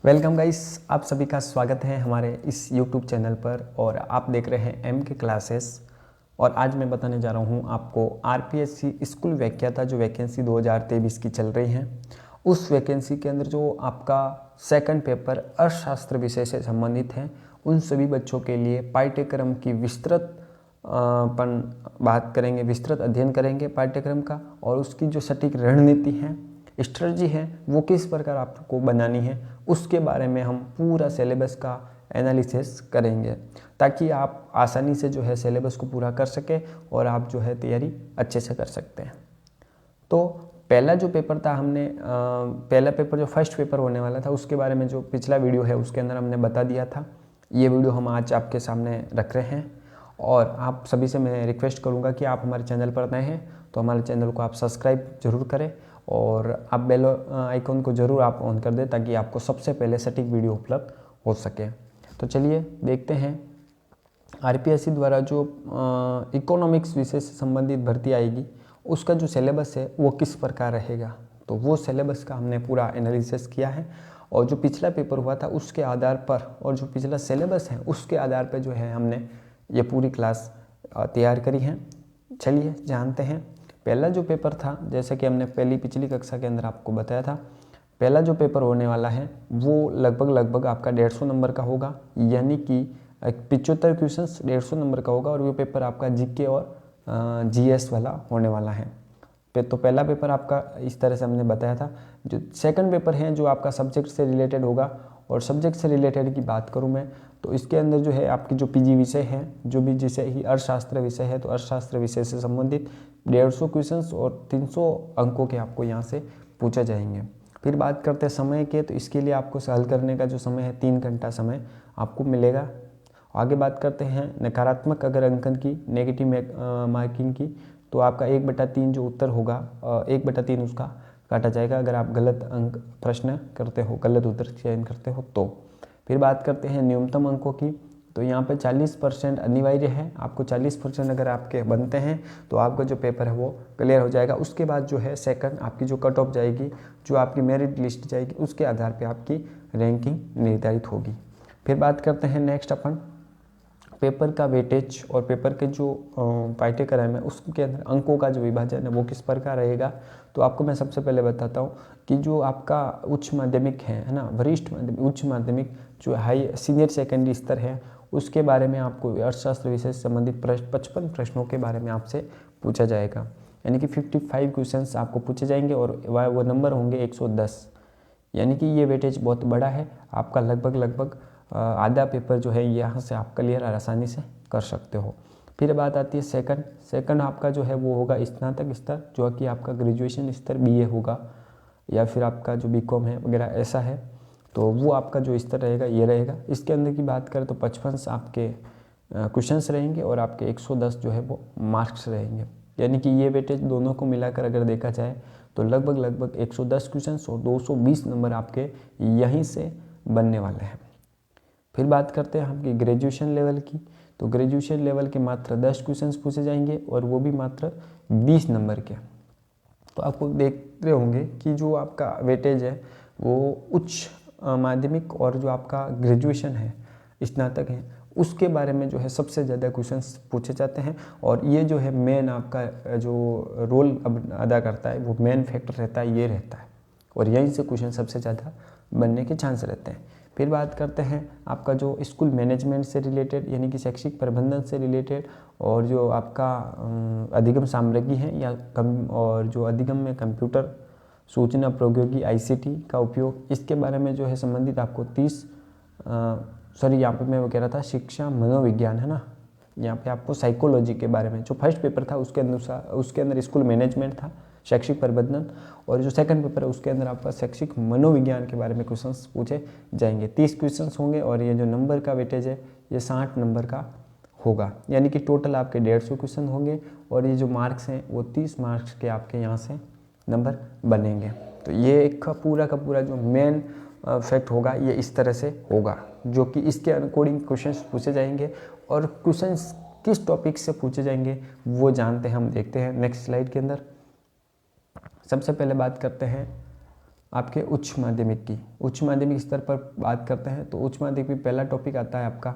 Welcome guys, आप सभी का स्वागत है हमारे इस YouTube चैनल पर। और आप देख रहे हैं एम के क्लासेस। और आज मैं बताने जा रहा हूं आपको आरपीएससी स्कूल व्याख्याता जो वैकेंसी 2023 की चल रही है, उस वैकेंसी के अंदर जो आपका सेकंड पेपर अर्थशास्त्र विषय से संबंधित है, उन सभी बच्चों के लिए पाठ्यक्रम की विस्तृत बात करेंगे, विस्तृत अध्ययन करेंगे पाठ्यक्रम का। और उसकी जो सटीक रणनीति है, स्ट्रेटजी है, वो किस प्रकार आपको बनानी है, उसके बारे में हम पूरा सिलेबस का एनालिसिस करेंगे, ताकि आप आसानी से जो है सिलेबस को पूरा कर सके और आप जो है तैयारी अच्छे से कर सकते हैं। तो पहला जो पेपर था, हमने पहला पेपर जो फर्स्ट पेपर होने वाला था, उसके बारे में जो पिछला वीडियो है उसके अंदर हमने बता दिया था। ये वीडियो हम आज आपके सामने रख रहे हैं। और आप सभी से मैं रिक्वेस्ट करूंगा कि आप हमारे चैनल पर नए हैं तो हमारे चैनल को आप सब्सक्राइब जरूर करें और आप बेल आइकॉन को ज़रूर आप ऑन कर दें, ताकि आपको सबसे पहले सटीक वीडियो उपलब्ध हो सके। तो चलिए देखते हैं आरपीएससी द्वारा जो इकोनॉमिक्स विषय से संबंधित भर्ती आएगी, उसका जो सिलेबस है वो किस प्रकार रहेगा। तो वो सिलेबस का हमने पूरा एनालिसिस किया है, और जो पिछला पेपर हुआ था उसके आधार पर और जो पिछला सिलेबस है उसके आधार पर जो है हमने ये पूरी क्लास तैयार करी है। चलिए जानते हैं। पहला जो पेपर था, जैसा कि हमने पिछली कक्षा के अंदर आपको बताया था, पहला जो पेपर होने वाला है वो लगभग आपका 150 नंबर का होगा, यानी कि 75 क्वेश्चंस 150 नंबर का होगा। और वो पेपर आपका जीके और जीएस वाला होने वाला है। तो पहला पेपर आपका इस तरह से हमने बताया था। जो सेकंड पेपर है जो आपका सब्जेक्ट से रिलेटेड होगा, और सब्जेक्ट से रिलेटेड की बात करूं मैं तो इसके अंदर जो है आपकी जो पीजी विषय है, जो भी जैसे ही अर्थशास्त्र विषय है, तो अर्थशास्त्र विषय से संबंधित 150 क्वेश्चंस और 300 अंकों के आपको यहाँ से पूछे जाएंगे। फिर बात करते हैं समय के, तो इसके लिए आपको हल करने का जो समय है 3 घंटा समय आपको मिलेगा। आगे बात करते हैं नकारात्मक अगर अंकन की, नेगेटिव मार्किंग की, तो आपका 1/3 जो उत्तर होगा, 1/3 उसका काटा जाएगा अगर आप गलत अंक प्रश्न करते हो, गलत उत्तर चयन करते हो तो। फिर बात करते हैं न्यूनतम अंकों की, तो यहाँ पे 40% अनिवार्य है। आपको 40% अगर आपके बनते हैं तो आपका जो पेपर है वो क्लियर हो जाएगा। उसके बाद जो है सेकंड आपकी जो कट ऑफ जाएगी, जो आपकी मेरिट लिस्ट जाएगी, उसके आधार पे आपकी रैंकिंग निर्धारित होगी। फिर बात करते हैं नेक्स्ट अपन पेपर का वेटेज और पेपर के जो पाठ्यक्रम है उसके अंदर अंकों का जो विभाजन है वो किस प्रकार रहेगा। तो आपको मैं सबसे पहले बताता हूँ कि जो आपका उच्च माध्यमिक है ना, वरिष्ठ माध्यमिक, उच्च माध्यमिक जो हाई सीनियर सेकेंडरी स्तर है, उसके बारे में आपको अर्थशास्त्र विषय से संबंधित 55 प्रश्नों के बारे में आपसे पूछा जाएगा, यानी कि 55 क्वेश्चंस आपको पूछे जाएंगे और वो नंबर होंगे 110, यानी कि ये वेटेज बहुत बड़ा है। आपका लगभग आधा पेपर जो है यहाँ से आप क्लियर आसानी से कर सकते हो। फिर बात आती है सेकंड आपका जो है वो होगा स्नातक स्तर, जो कि आपका ग्रेजुएशन स्तर बीए होगा, या फिर आपका जो बीकॉम है वगैरह ऐसा है, तो वो आपका जो स्तर रहेगा ये रहेगा। इसके अंदर की बात करें तो 55 आपके क्वेश्चंस रहेंगे और आपके 110 जो है वो मार्क्स रहेंगे, यानी कि ये वेटेज दोनों को मिलाकर अगर देखा जाए तो लगभग 110 क्वेश्चंस और 220 नंबर आपके यहीं से बनने वाले हैं। फिर बात करते हैं आपकी ग्रेजुएशन लेवल की, तो ग्रेजुएशन लेवल के मात्र 10 क्वेश्चंस पूछे जाएंगे और वो भी मात्र 20 नंबर के। तो आपको देख रहे होंगे कि जो आपका वेटेज है वो उच्च माध्यमिक और जो आपका ग्रेजुएशन है, स्नातक है, उसके बारे में जो है सबसे ज़्यादा क्वेश्चंस पूछे जाते हैं। और ये जो है मेन आपका जो रोल अब अदा करता है, वो मेन फैक्टर रहता है, ये रहता है, और यहीं से क्वेश्चन सबसे ज़्यादा बनने के चांस रहते हैं। फिर बात करते हैं आपका जो स्कूल मैनेजमेंट से रिलेटेड, यानी कि शैक्षिक प्रबंधन से रिलेटेड, और जो आपका अधिगम सामग्री है या और जो अधिगम में कंप्यूटर सूचना प्रौद्योगिकी आईसीटी का उपयोग, इसके बारे में जो है संबंधित आपको 30 यहाँ पे मैं वो कह रहा था शिक्षा मनोविज्ञान है ना, यहाँ पे आपको साइकोलॉजी के बारे में, जो फर्स्ट पेपर था उसके अंदर स्कूल मैनेजमेंट था, शैक्षिक प्रबंधन, और जो सेकंड पेपर है उसके अंदर आपका शैक्षिक मनोविज्ञान के बारे में क्वेश्चंस पूछे जाएंगे। 30 क्वेश्चंस होंगे और ये जो नंबर का वेटेज है ये 60 नंबर का होगा, यानी कि टोटल आपके 150 क्वेश्चन होंगे और ये जो मार्क्स हैं वो 30 मार्क्स के आपके यहाँ से नंबर बनेंगे। तो ये का पूरा जो मेन फैक्ट होगा ये इस तरह से होगा, जो कि इसके अकॉर्डिंग क्वेश्चंस पूछे जाएंगे। और क्वेश्चंस किस टॉपिक से पूछे जाएंगे वो जानते हैं, हम देखते हैं नेक्स्ट स्लाइड के अंदर। सबसे पहले बात करते हैं आपके उच्च माध्यमिक स्तर पर बात करते हैं तो उच्च माध्यमिक में पहला टॉपिक आता है आपका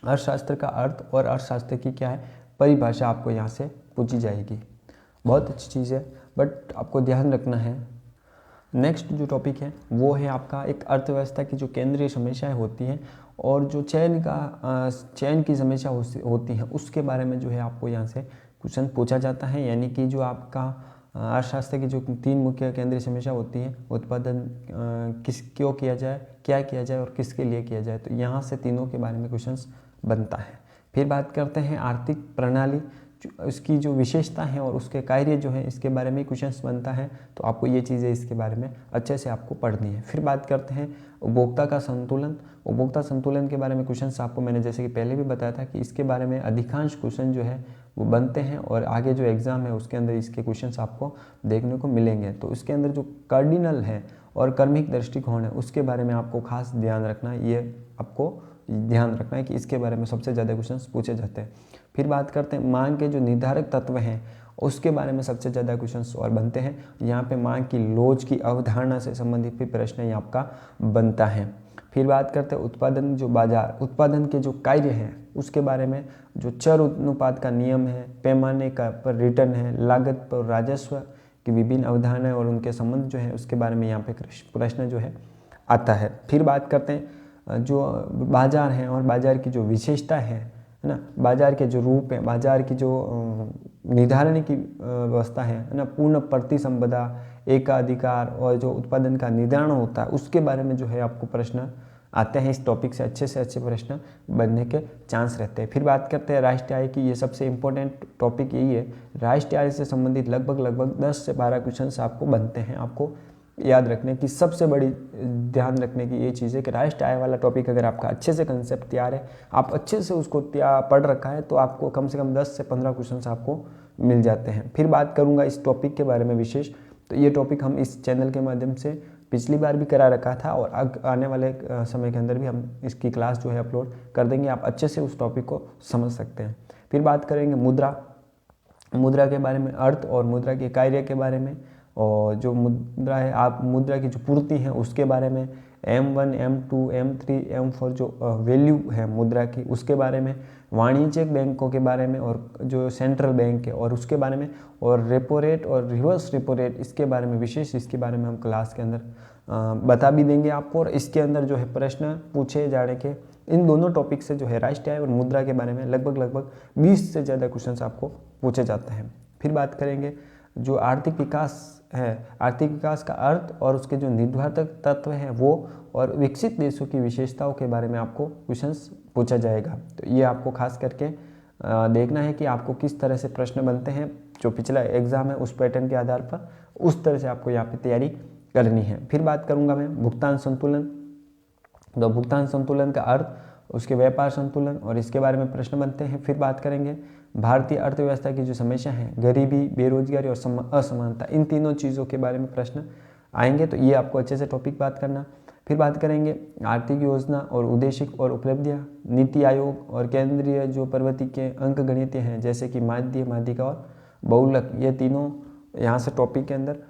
अर्थशास्त्र का अर्थ और अर्थशास्त्र की क्या है परिभाषा आपको यहाँ से पूछी जाएगी। बहुत अच्छी चीज़ है, बट आपको ध्यान रखना है। नेक्स्ट जो टॉपिक है वो है आपका एक अर्थव्यवस्था की जो केंद्रीय समस्याएं होती हैं और जो चयन की समस्या होती है उसके बारे में जो है आपको यहाँ से क्वेश्चन पूछा जाता है। यानी कि जो आपका अर्थशास्त्र की जो 3 मुख्य केंद्रीय समस्या होती है, उत्पादन क्यों किया जाए, क्या किया जाए और किसके लिए किया जाए, तो यहाँ से तीनों के बारे में क्वेश्चंस बनता है। फिर बात करते हैं आर्थिक प्रणाली, उसकी जो विशेषता है और उसके कार्य जो है इसके बारे में क्वेश्चंस बनता है। तो आपको ये चीज़ें इसके बारे में अच्छे से आपको पढ़नी है। फिर बात करते हैं उपभोक्ता संतुलन के बारे में क्वेश्चंस आपको मैंने जैसे कि पहले भी बताया था कि इसके बारे में अधिकांश क्वेश्चन जो है वो बनते हैं और आगे जो एग्ज़ाम है उसके अंदर इसके क्वेश्चंस आपको देखने को मिलेंगे। तो इसके अंदर जो कार्डिनल है और कर्मिक दृष्टिकोण है उसके बारे में आपको खास ध्यान रखना है। ये आपको ध्यान रखना है कि इसके बारे में सबसे ज़्यादा क्वेश्चंस पूछे जाते हैं। फिर बात करते हैं मांग के जो निर्धारक तत्व हैं उसके बारे में सबसे ज़्यादा क्वेश्चंस और बनते हैं। यहाँ पे मांग की लोच की अवधारणा से संबंधित भी प्रश्न यहाँ आपका बनता है। फिर बात करते हैं उत्पादन के जो कार्य हैं उसके बारे में, जो चर अनुपात का नियम है, पैमाने का पर रिटर्न है, लागत पर राजस्व की विभिन्न अवधारणाएं और उनके संबंध जो है उसके बारे में यहाँ पे प्रश्न जो है आता है। फिर बात करते हैं जो बाजार हैं और बाजार की जो विशेषता है ना, बाजार के जो रूप है, बाजार की जो निर्धारण की व्यवस्था है ना, पूर्ण प्रतिसंपदा, एकाधिकार और जो उत्पादन का निर्धारण होता है उसके बारे में जो है आपको प्रश्न आते हैं। इस टॉपिक से अच्छे प्रश्न बनने के चांस रहते हैं। फिर बात करते हैं राष्ट्रीय आय की। ये सबसे इम्पोर्टेंट टॉपिक यही है। राष्ट्रीय आय से संबंधित लगभग 10 से 12 क्वेश्चन आपको बनते हैं। आपको याद रखने की सबसे बड़ी ध्यान रखने की ये चीज़ है कि राष्ट्रीय आय वाला टॉपिक अगर आपका अच्छे से कंसेप्ट तैयार है, आप अच्छे से उसको पढ़ रखा है, तो आपको कम से कम 10 से 15 क्वेश्चन आपको मिल जाते हैं। फिर बात करूँगा इस टॉपिक के बारे में विशेष, तो ये टॉपिक हम इस चैनल के माध्यम से पिछली बार भी करा रखा था और आने वाले समय के अंदर भी हम इसकी क्लास जो है अपलोड कर देंगे। आप अच्छे से उस टॉपिक को समझ सकते हैं। फिर बात करेंगे मुद्रा के बारे में, अर्थ और मुद्रा के कार्य के बारे में, और जो मुद्रा है आप मुद्रा की जो पूर्ति है उसके बारे में, M1, M2, M3, M4 जो वैल्यू है मुद्रा की उसके बारे में, वाणिज्यिक बैंकों के बारे में और जो सेंट्रल बैंक है और उसके बारे में, और रेपो रेट और रिवर्स रेपो रेट इसके बारे में विशेष, इसके बारे में हम क्लास के अंदर बता भी देंगे आपको। और इसके अंदर जो है प्रश्न पूछे जाने के इन दोनों टॉपिक से जो है राष्ट्रीय आय और मुद्रा के बारे में लगभग 20 से ज़्यादा क्वेश्चन आपको पूछे जाते हैं। फिर बात करेंगे जो आर्थिक विकास है, आर्थिक विकास का अर्थ और उसके जो निर्धारक तत्व हैं वो, और विकसित देशों की विशेषताओं के बारे में आपको क्वेश्चंस पूछा जाएगा। तो ये आपको खास करके देखना है कि आपको किस तरह से प्रश्न बनते हैं। जो पिछला एग्जाम है उस पैटर्न के आधार पर उस तरह से आपको यहाँ पे तैयारी करनी है। फिर बात करूँगा मैं भुगतान संतुलन। तो भुगतान संतुलन का अर्थ, उसके व्यापार संतुलन और इसके बारे में प्रश्न बनते हैं। फिर बात करेंगे भारतीय अर्थव्यवस्था की जो समस्या है, गरीबी, बेरोजगारी और असमानता, इन तीनों चीज़ों के बारे में प्रश्न आएंगे। तो ये आपको अच्छे से टॉपिक बात करना। फिर बात करेंगे आर्थिक योजना और उद्देश्य और उपलब्धियाँ, नीति आयोग और केंद्रीय जो प्रवृत्ति के अंक गणित हैं जैसे कि माध्य, माध्यिका और बहुलक, ये तीनों यहाँ से टॉपिक के अंदर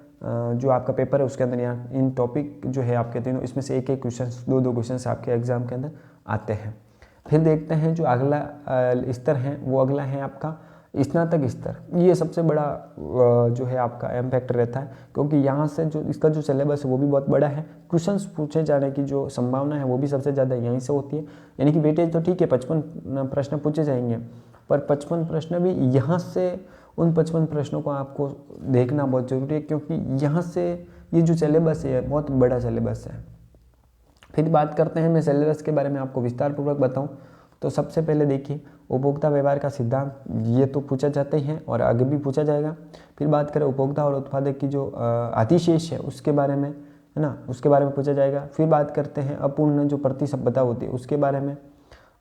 जो आपका पेपर है उसके अंदर यहाँ इन टॉपिक जो है आपके तीनों, इसमें से एक क्वेश्चन, दो क्वेश्चन आपके एग्जाम के अंदर आते हैं। फिर देखते हैं जो अगला स्तर है वो अगला है आपका स्नातक स्तर। ये सबसे बड़ा जो है आपका एम फैक्टर रहता है, क्योंकि यहाँ से जो इसका जो सिलेबस है वो भी बहुत बड़ा है। क्वेश्चंस पूछे जाने की जो संभावना है वो भी सबसे ज़्यादा यहीं से होती है। यानी कि वेटेज तो ठीक है 55 प्रश्न पूछे जाएंगे, पर 55 प्रश्न भी यहाँ से उन 55 प्रश्नों को आपको देखना बहुत ज़रूरी है, क्योंकि यहाँ से ये जो सिलेबस है बहुत बड़ा सिलेबस है। फिर बात करते हैं, मैं सिलेबस के बारे में आपको विस्तार पूर्वक बताऊं तो सबसे पहले देखिए उपभोक्ता व्यवहार का सिद्धांत, ये तो पूछा जाता ही है और आगे भी पूछा जाएगा। फिर बात करें उपभोक्ता और उत्पादक की जो अधिशेष है उसके बारे में, है ना, उसके बारे में पूछा जाएगा। फिर बात करते हैं अपूर्ण जो प्रतिसंपदा होती है उसके बारे में,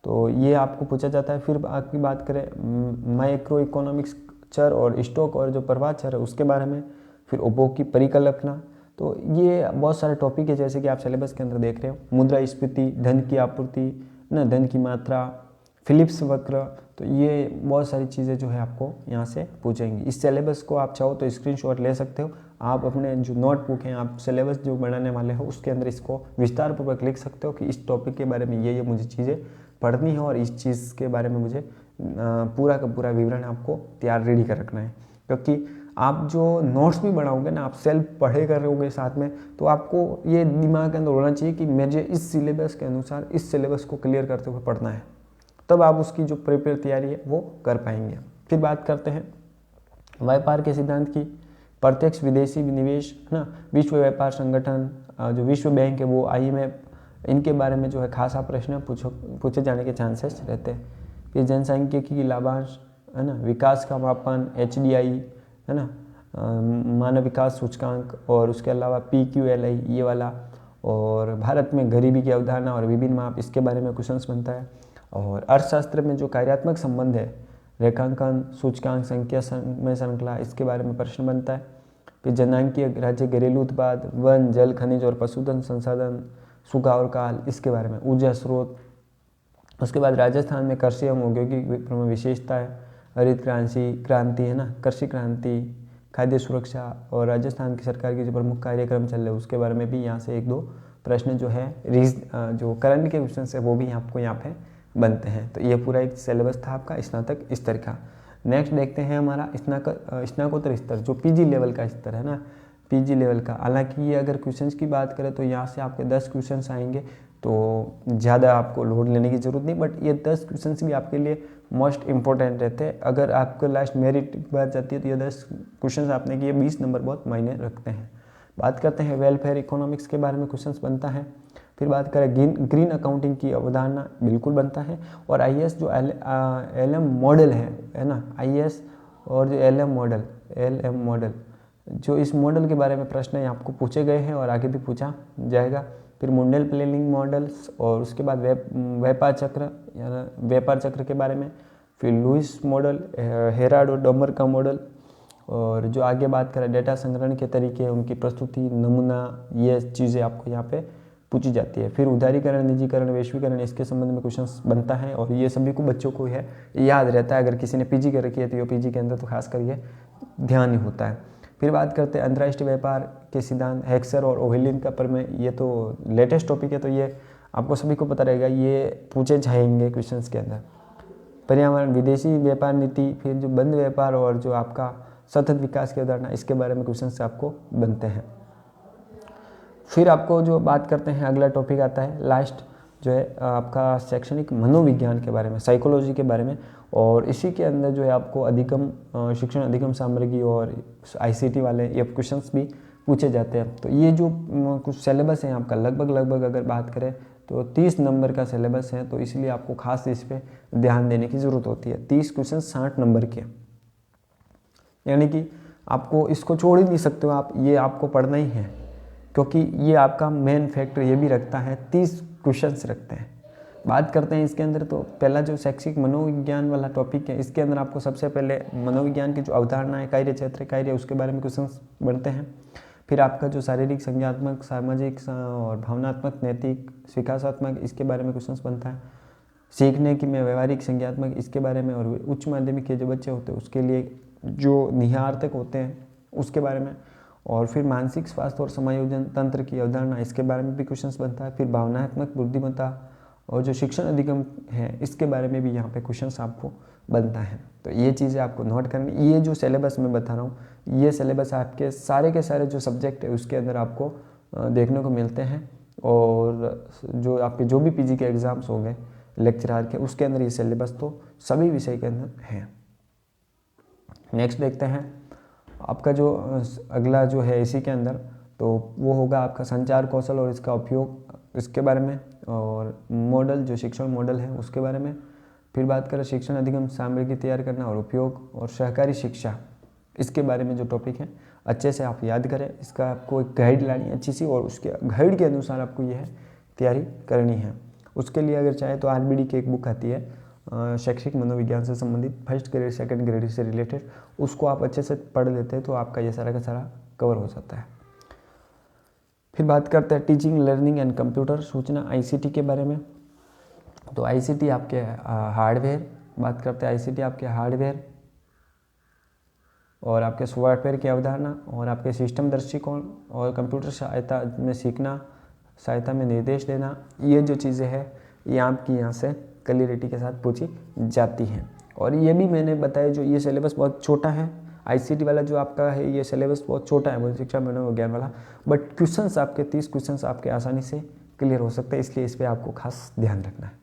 तो ये आपको पूछा जाता है। फिर आपकी बात करें माइक्रो इकोनॉमिक्स चर और स्टॉक और जो प्रवाह चर है उसके बारे में। फिर उपभोग की परिकल्पना, तो ये बहुत सारे टॉपिक है जैसे कि आप सिलेबस के अंदर देख रहे हो। मुद्रास्फीति, धन की आपूर्ति, ना धन की मात्रा, फिलिप्स वक्र, तो ये बहुत सारी चीज़ें जो है आपको यहाँ से पूछेंगी। इस सिलेबस को आप चाहो तो स्क्रीनशॉट ले सकते हो, आप अपने जो नोटबुक हैं, आप सिलेबस जो बनाने वाले हो उसके अंदर इसको विस्तारपूर्वक लिख सकते हो कि इस टॉपिक के बारे में ये मुझे चीज़ें पढ़नी है और इस चीज़ के बारे में मुझे पूरा का पूरा विवरण आपको तैयार रेडी कर रखना है। क्योंकि आप जो नोट्स भी बनाओगे ना, आप सेल्फ पढ़े कर रहे होगे साथ में, तो आपको ये दिमाग के अंदर होना चाहिए कि मुझे इस सिलेबस के अनुसार इस सिलेबस को क्लियर करते हुए पढ़ना है, तब आप उसकी जो प्रिपेयर तैयारी है वो कर पाएंगे। फिर बात करते हैं व्यापार के सिद्धांत की। प्रत्यक्ष विदेशी निवेश है ना, विश्व व्यापार संगठन, जो विश्व बैंक है, वो IMF, इनके बारे में जो है खासा प्रश्न पूछे जाने के चांसेस रहते हैं। फिर जनसांख्यिकी की लाभांश है ना, विकास का मापन HDI है ना, मानव विकास सूचकांक, और उसके अलावा PQLI ये वाला, और भारत में गरीबी की अवधारणा और विभिन्न माप, इसके बारे में क्वेश्चंस बनता है। और अर्थशास्त्र में जो कार्यात्मक संबंध है, रेखांकन, सूचकांक, संख्या में श्रृंखला, इसके बारे में प्रश्न बनता है। फिर जनांकीय राज्य, घरेलू उत्पाद, वन, जल, खनिज और पशुधन संसाधन, सूखा और काल, इसके बारे में, ऊर्जा स्रोत। उसके बाद राजस्थान में कृषि एवं औद्योगिक विशेषता है, हरित क्रांति है ना, कृषि क्रांति, खाद्य सुरक्षा, और राजस्थान की सरकार के जो प्रमुख कार्यक्रम चल रहे हैं उसके बारे में भी यहाँ से 1-2 प्रश्न जो है जो करंट के क्वेश्चन है वो भी आपको यहाँ पे बनते हैं। तो ये पूरा एक सिलेबस था आपका स्नातक स्तर का। नेक्स्ट देखते हैं हमारा स्नातकोत्तर स्तर, जो PG लेवल का स्तर है ना, PG लेवल का। हालांकि ये अगर क्वेश्चंस की बात करें तो यहाँ से आपके 10 क्वेश्चंस आएंगे, तो ज़्यादा आपको लोड लेने की ज़रूरत नहीं, बट ये 10 क्वेश्चंस भी आपके लिए मोस्ट इंपॉर्टेंट रहते हैं। अगर आपको लास्ट मेरिट बात जाती है तो ये 10 क्वेश्चंस आपने किए, 20 नंबर बहुत मायने रखते हैं। बात करते हैं वेलफेयर इकोनॉमिक्स के बारे में क्वेश्चंस बनता है। फिर बात करें ग्रीन अकाउंटिंग की अवधारणा, बिल्कुल बनता है। और IAS जो LM मॉडल है ना, IAS और जो LM मॉडल, जो इस मॉडल के बारे में प्रश्न है आपको पूछे गए हैं और आगे भी पूछा जाएगा। फिर मुंडल प्लेनिंग मॉडल्स, और उसके बाद व्यापार चक्र के बारे में। फिर लुइस मॉडल, हेराल्ड और डॉमर का मॉडल, और जो आगे बात करें डेटा संग्रहण के तरीके, उनकी प्रस्तुति, नमूना, ये चीज़ें आपको यहाँ पे पूछी जाती है। फिर उदारीकरण, निजीकरण, वैश्वीकरण, इसके संबंध में क्वेश्चंस बनता है, और ये सभी को बच्चों को है याद रहता है। अगर किसी ने PG कर रखी है तो ये PG के अंदर तो खास कर ये ध्यान ही होता है। फिर बात करते हैं अंतर्राष्ट्रीय व्यापार के सिद्धांत, हेक्सर और ओहेलिन का प्रमेय, ये तो लेटेस्ट टॉपिक है, तो ये आपको सभी को पता रहेगा, ये पूछे जाएंगे क्वेश्चंस के अंदर। पर्यावरण, विदेशी व्यापार नीति, फिर जो बंद व्यापार और जो आपका सतत विकास की अवधारणा, इसके बारे में क्वेश्चंस आपको बनते हैं। फिर आपको जो बात करते हैं, अगला टॉपिक आता है लास्ट, जो है आपका शैक्षणिक मनोविज्ञान के बारे में, साइकोलॉजी के बारे में। और इसी के अंदर जो है आपको अधिगम शिक्षण अधिगम सामग्री और ICT वाले ये क्वेश्चंस भी पूछे जाते हैं। तो ये जो कुछ सिलेबस है आपका, लगभग अगर बात करें तो 30 नंबर का सिलेबस है, तो इसलिए आपको खास इस पर ध्यान देने की ज़रूरत होती है। 30 क्वेश्चन 60 नंबर के, यानी कि आपको इसको छोड़ ही नहीं सकते हो आप, ये आपको पढ़ना ही है, क्योंकि ये आपका मेन फैक्टर ये भी रखता है, 30 क्वेश्चंस रखते हैं। बात करते हैं इसके अंदर, तो पहला जो शैक्षिक मनोविज्ञान वाला टॉपिक है, इसके अंदर आपको सबसे पहले मनोविज्ञान की जो अवधारणा है, कार्य क्षेत्र, कार्य, उसके बारे में क्वेश्चंस बनते हैं। फिर आपका जो शारीरिक, संज्ञानात्मक, सामाजिक और भावनात्मक, नैतिक, विकासात्मक, इसके बारे में क्वेश्चंस बनता है। सीखने की में व्यवहारिक, संज्ञानात्मक, इसके बारे में। और उच्च माध्यमिक के जो बच्चे होते हैं उसके लिए जो निहारतक होते हैं उसके बारे में। और फिर मानसिक स्वास्थ्य और समायोजन तंत्र की अवधारणा, इसके बारे में भी क्वेश्चंस बनता है। फिर भावनात्मक बुद्धिमत्ता और जो शिक्षण अधिगम है, इसके बारे में भी यहाँ पे क्वेश्चंस आपको बनता है। तो ये चीज़ें आपको नोट करनी। ये जो सिलेबस मैं बता रहा हूँ, ये सिलेबस आपके सारे के सारे जो सब्जेक्ट है उसके अंदर आपको देखने को मिलते हैं। और जो आपके जो भी PG के एग्ज़ाम्स होंगे लेक्चरार के, उसके अंदर ये सिलेबस तो सभी विषय के अंदर है। नेक्स्ट देखते हैं आपका जो अगला जो है इसी के अंदर, तो वो होगा आपका संचार कौशल और इसका उपयोग, इसके बारे में। और मॉडल, जो शिक्षण मॉडल है उसके बारे में। फिर बात करें शिक्षण अधिगम सामग्री तैयार करना और उपयोग, और सहकारी शिक्षा, इसके बारे में जो टॉपिक है अच्छे से आप याद करें। इसका आपको एक गाइड लानी अच्छी सी, और उसके गाइड के अनुसार आपको यह तैयारी करनी है। उसके लिए अगर चाहे तो RBD की एक बुक आती है शैक्षिक मनोविज्ञान से संबंधित, फर्स्ट ग्रेड सेकंड ग्रेड से रिलेटेड, उसको आप अच्छे से पढ़ लेते हैं तो आपका ये सारा का सारा कवर हो जाता है। फिर बात करते हैं टीचिंग, लर्निंग एंड कंप्यूटर सूचना, ICT के बारे में। तो ICT आपके हार्डवेयर, बात करते हैं ICT आपके हार्डवेयर और आपके सॉफ्टवेयर की अवधारणा और आपके सिस्टम दृष्टिकोण और कंप्यूटर सहायता में निर्देश देना, ये जो चीज़ें हैं ये आपकी यहाँ से क्लियरिटी के साथ पूछी जाती हैं। और ये भी मैंने बताया जो ये सिलेबस बहुत छोटा है, आईसीटी वाला जो आपका है ये सिलेबस बहुत छोटा है, भौतिक शिक्षा मनोविज्ञान वाला, बट क्वेश्चंस आपके 30 क्वेश्चंस आपके आसानी से क्लियर हो सकते हैं, इसलिए इस पर आपको खास ध्यान रखना है।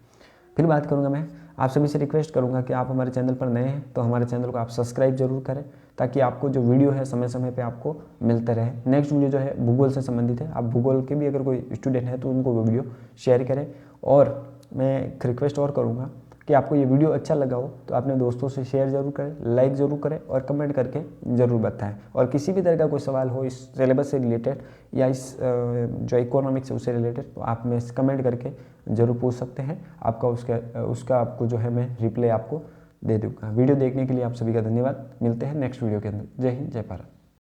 फिर बात करूँगा मैं आप सभी से रिक्वेस्ट करूँगा कि आप हमारे चैनल पर नए हैं तो हमारे चैनल को आप सब्सक्राइब जरूर करें, ताकि आपको जो वीडियो है समय समय पे आपको मिलते रहे। नेक्स्ट वीडियो जो है भूगोल से संबंधित है, आप भूगोल के भी अगर कोई स्टूडेंट है तो उनको वो वीडियो शेयर करें। और मैं एक रिक्वेस्ट और करूँगा कि आपको ये वीडियो अच्छा लगा हो तो अपने दोस्तों से शेयर जरूर करें, लाइक ज़रूर करें और कमेंट करके ज़रूर बताएं। और किसी भी तरह का कोई सवाल हो इस सिलेबस से रिलेटेड या इस जो इकोनॉमिक्स है उससे रिलेटेड, तो आप में कमेंट करके ज़रूर पूछ सकते हैं। आपका उसका आपको जो है मैं रिप्लाई आपको दे दूँगा। वीडियो देखने के लिए आप सभी का धन्यवाद। मिलते हैं नेक्स्ट वीडियो के अंदर। जय हिंद, जय भारत।